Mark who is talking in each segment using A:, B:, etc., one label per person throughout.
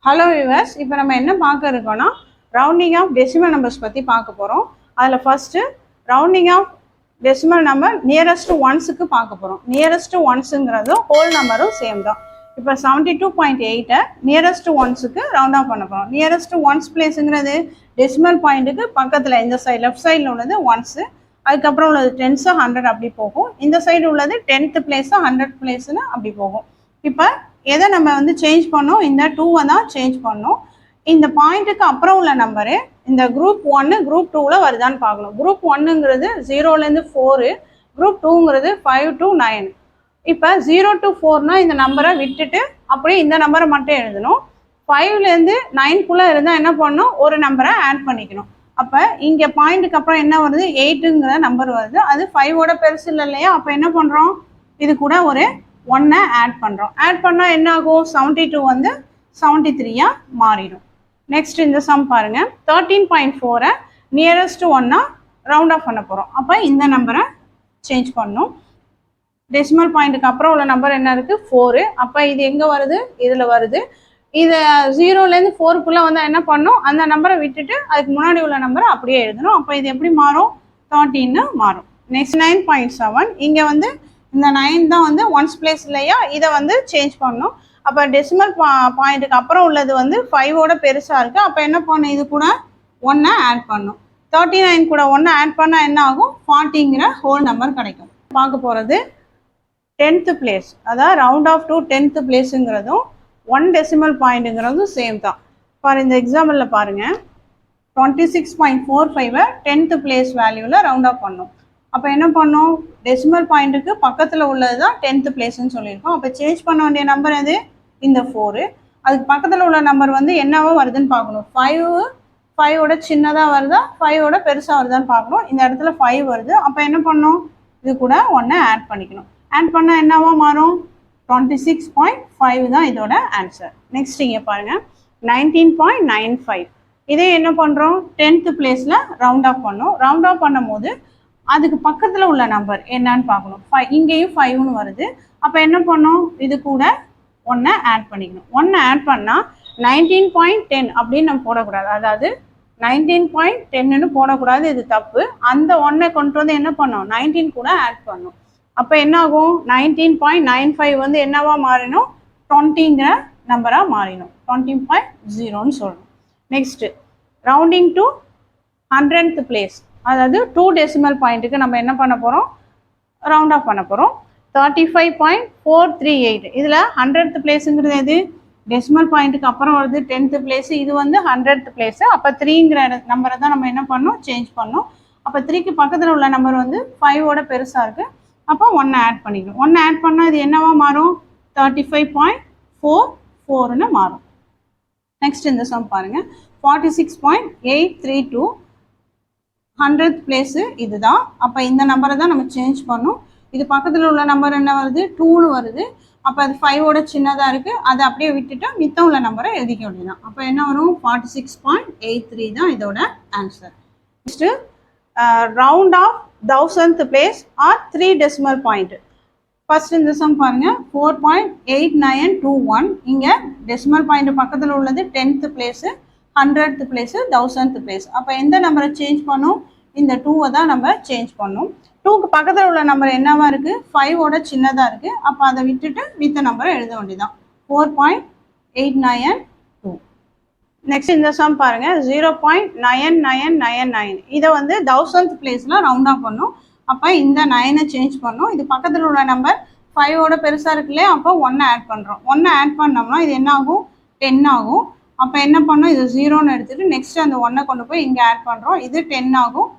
A: Hello viewers, இப்போ நம்ம என்ன பார்க்க இருக்கோம்னா ரவுண்டிங் ஆஃப் டெசிமல் நம்பர்ஸ் பற்றி பார்க்க போகிறோம். அதில் first rounding off decimal number nearest ஒன்ஸுக்கு பார்க்க போகிறோம். நியரஸ்ட் ஒன்ஸுங்கிறதும் ஹோல் நம்பரும் சேம் தான். இப்போ 72.8 நியரஸ்ட் ஒன்ஸுக்கு ரவுண்ட் ஆஃப் பண்ண போகிறோம். நியரஸ்ட் ஒன்ஸ் பிளேஸுங்கிறது டெசிமல் பாயிண்ட்டுக்கு பக்கத்தில் இந்த சைடு லெஃப்ட் சைடில் உள்ளது ஒன்ஸு, அதுக்கப்புறம் உள்ளது டென்ஸு 100 அப்படி போகும். இந்த சைடு உள்ளது 10th பிளேஸு 100th பிளேஸுன்னு அப்படி போகும். இப்போ எதை நம்ம வந்து சேஞ்ச் பண்ணோம், இந்த 2 தான் சேஞ்ச் பண்ணோம். இந்த பாயிண்ட்டுக்கு அப்புறம் உள்ள நம்பரு இந்த குரூப் 1 குரூப் 2ல் வருதான்னு பார்க்கணும். குரூப் 1ங்கிறது 0லேருந்து 4, குரூப் 2ங்கிறது 5 to 9. இப்போ 0 to 4னா இந்த நம்பரை விட்டுட்டு அப்படியே இந்த நம்பரை மட்டும் எழுதணும். 5லேருந்து 9க்குள்ளே இருந்தால் என்ன பண்ணணும், ஒரு நம்பரை ஆட் பண்ணிக்கணும். அப்போ இங்கே பாயிண்ட்டுக்கு அப்புறம் என்ன வருது, 8ங்கிற நம்பர் வருது. அது 5ஓட பெருசு இல்லை இல்லையா? அப்போ என்ன பண்ணுறோம், இது கூட ஒரு 1 ஆட் பண்ணுறோம். ஆட் பண்ணால் என்ன ஆகும், 72 வந்து 73 மாறிடும். நெக்ஸ்ட் இந்த சம் பாருங்கள். 13.4 நியரஸ்ட் ஒன்னா ரவுண்ட் ஆஃப் பண்ண போகிறோம். அப்போ இந்த நம்பரை சேஞ்ச் பண்ணணும். டெசிமல் பாயிண்ட்டுக்கு அப்புறம் உள்ள நம்பர் என்ன இருக்குது, 4. அப்போ இது எங்கே வருது, இதில் வருது. இதை 0லேருந்து 4க்குள்ளே வந்தால் என்ன பண்ணணும், அந்த நம்பரை விட்டுட்டு அதுக்கு முன்னாடி உள்ள நம்பரை அப்படியே எழுதணும். அப்போ இது எப்படி மாறும், 13 மாறும். நெக்ஸ்ட் 9.7 இங்கே வந்து இந்த 9 தான் வந்து ஒன்ஸ் பிளேஸ் இல்லையா, இதை வந்து சேஞ்ச் பண்ணணும். அப்போ டெசிமல் பாயிண்ட்டுக்கு அப்புறம் உள்ளது வந்து 5ஓட பெருசாக இருக்குது. அப்போ என்ன பண்ணணும், இது கூட 1 ஆட் பண்ணணும். 39 கூட 1 ஆட் பண்ணால் என்ன ஆகும், 40ங்கிற ஹோல் நம்பர் கிடைக்கும். பார்க்க போகிறது 10th பிளேஸ், அதாவது ரவுண்ட் ஆஃப் டு 10th பிளேஸுங்கிறதும் 1 டெசிமல் பாயிண்ட்டுங்கிறதும் சேம் தான். பாரு இந்த எக்ஸாம்பிளில் பாருங்கள், 26.45 10th பிளேஸ் வேல்யூவில் ரவுண்ட் ஆஃப் பண்ணோம். அப்போ என்ன பண்ணோம், டெசிமல் பாயிண்ட்டுக்கு பக்கத்தில் உள்ளது தான் 10th பிளேஸ்ன்னு சொல்லியிருக்கோம். அப்போ சேஞ்ச் பண்ண வேண்டிய நம்பர் எது, இந்த 4. அதுக்கு பக்கத்தில் உள்ள நம்பர் வந்து என்னவோ வருதுன்னு பார்க்கணும். 5ஓட சின்னதாக வருதா 5ஓட பெருசாக வருதான்னு பார்க்கணும். இந்த இடத்துல 5 வருது. அப்போ என்ன பண்ணணும், இது கூட 1 ஆட் பண்ணிக்கணும். ஆட் பண்ணால் என்னவோ மாறும், 26.5 தான் இதோட ஆன்சர். நெக்ஸ்ட் இங்கே பாருங்கள், 19.95 இதே என்ன பண்ணுறோம், 10th பிளேஸில் ரவுண்ட் ஆஃப் பண்ணோம். ரவுண்ட் ஆஃப் பண்ணும் போது அதுக்கு பக்கத்தில் உள்ள நம்பர் என்னன்னு பார்க்கணும். 5 இங்கேயும் 5ன்னு வருது. அப்போ என்ன பண்ணோம், இது கூட 1 ஆட் பண்ணிக்கணும். 1 ஆட் பண்ணால் 19.10 அப்படின்னு நம்ம போடக்கூடாது. அதாவது 19.10ன்னு போடக்கூடாது, இது தப்பு. அந்த 1 கொண்டு வந்து என்ன பண்ணோம், 19 கூட ஆட் பண்ணணும். அப்போ என்ன ஆகும், 19.95 வந்து என்னவா மாறினோம், 20ங்கிற நம்பராக மாறினோம். 20.0ன்னு சொல்லணும். Next rounding to 100th place, அதாவது 2 டெசிமல் பாயிண்ட்டுக்கு நம்ம என்ன பண்ண போகிறோம், ரவுண்ட் ஆஃப் பண்ண போகிறோம். 35.438 இதில் 100th பிளேஸுங்கிறது எது, டெசிமல் பாயிண்ட்டுக்கு அப்புறம் வருது 10th பிளேஸு, இது வந்து 100th பிளேஸு. அப்போ 3ங்கிற நம்பரை தான் நம்ம என்ன பண்ணணும், சேஞ்ச் பண்ணணும். அப்போ 3க்கு பக்கத்தில் உள்ள நம்பர் வந்து 5ஓட பெருசாக இருக்குது. அப்போ 1 ஆட் பண்ணிக்கணும். 1 ஆட் பண்ணால் இது என்னவா மாறும், 35.44ன்னு மாறும். நெக்ஸ்ட் இந்த சம் பாருங்கள், 46.832 100th பிளேஸு இதுதான். அப்போ இந்த நம்பரை தான் நம்ம சேஞ்ச் பண்ணணும். இது பக்கத்தில் உள்ள நம்பர் என்ன வருது, 2ன்னு வருது. அப்போ அது 5ஓட சின்னதாக இருக்குது. அதை அப்படியே விட்டுட்டு மித்தம் உள்ள நம்பரை எழுதிக்க வேண்டியதான். அப்போ என்ன வரும், 46.83 தான் இதோட answer. Next round off 1000th place or 3 decimal point. First இந்த சம் பாருங்கள், 4.8921 இங்கே டெசிமல் பாயிண்ட் பக்கத்தில் உள்ளது 10th place, 100th place, 1000th place. அப்போ எந்த நம்பரை சேஞ்ச் பண்ணும், இந்த 2 தான் நம்ம சேஞ்ச் பண்ணும். 2க்கு பக்கத்தில் உள்ள நம்பர் என்னவா இருக்குது, 5ஓட சின்னதாக இருக்குது. அப்போ அதை விட்டுட்டு மித்த நம்பரை எழுத வேண்டியதான். 4.8922. நெக்ஸ்ட் இந்த சம் பாருங்கள், 0.9999 இதை வந்து 1000th பிளேஸில் ரவுண்ட் ஆஃப் பண்ணும். அப்போ இந்த 9 சேஞ்ச் பண்ணும். இது பக்கத்தில் உள்ள நம்பர் 5ஓட பெருசாக இருக்குல்லையே, அப்போ 1 ஆட் பண்ணுறோம். 1 ஆட் பண்ணோம்னா இது என்ன ஆகும், 10 ஆகும். அப்போ என்ன பண்ணோம், இது 0ன்னு எடுத்துகிட்டு நெக்ஸ்ட்டு அந்த 1 கொண்டு போய் இங்கே ஆட் பண்ணுறோம். இது 10 ஆகும்.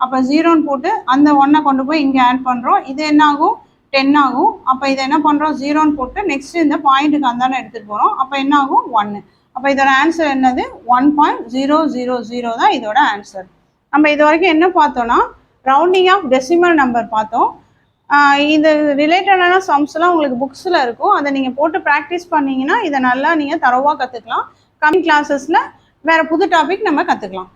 A: அப்போ 0ன்னு போட்டு அந்த 1 கொண்டு போய் இங்கே ஆட் பண்ணுறோம். இது என்ன ஆகும், 10 ஆகும். அப்போ இதை என்ன பண்ணுறோம், 0ன்னு போட்டு நெக்ஸ்ட்டு இந்த பாயிண்ட்டுக்கு அந்தானே எடுத்துகிட்டு போகிறோம். அப்போ என்ன ஆகும், 1. அப்போ இதோட ஆன்சர் என்னது, 1.000 தான் இதோட ஆன்சர். நம்ம இது வரைக்கும் என்ன பார்த்தோன்னா, ரவுண்டிங் ஆஃப் டெசிமல் நம்பர் பார்த்தோம். இது ரிலேட்டடான சம்ஸ்லாம் உங்களுக்கு புக்ஸில் இருக்கும். அதை நீங்கள் போட்டு ப்ராக்டிஸ் பண்ணிங்கன்னா இதை நல்லா நீங்கள் தரோவாக கற்றுக்கலாம். கம்மிங் கிளாஸஸில் வேறு புது டாபிக் நம்ம கற்றுக்கலாம்.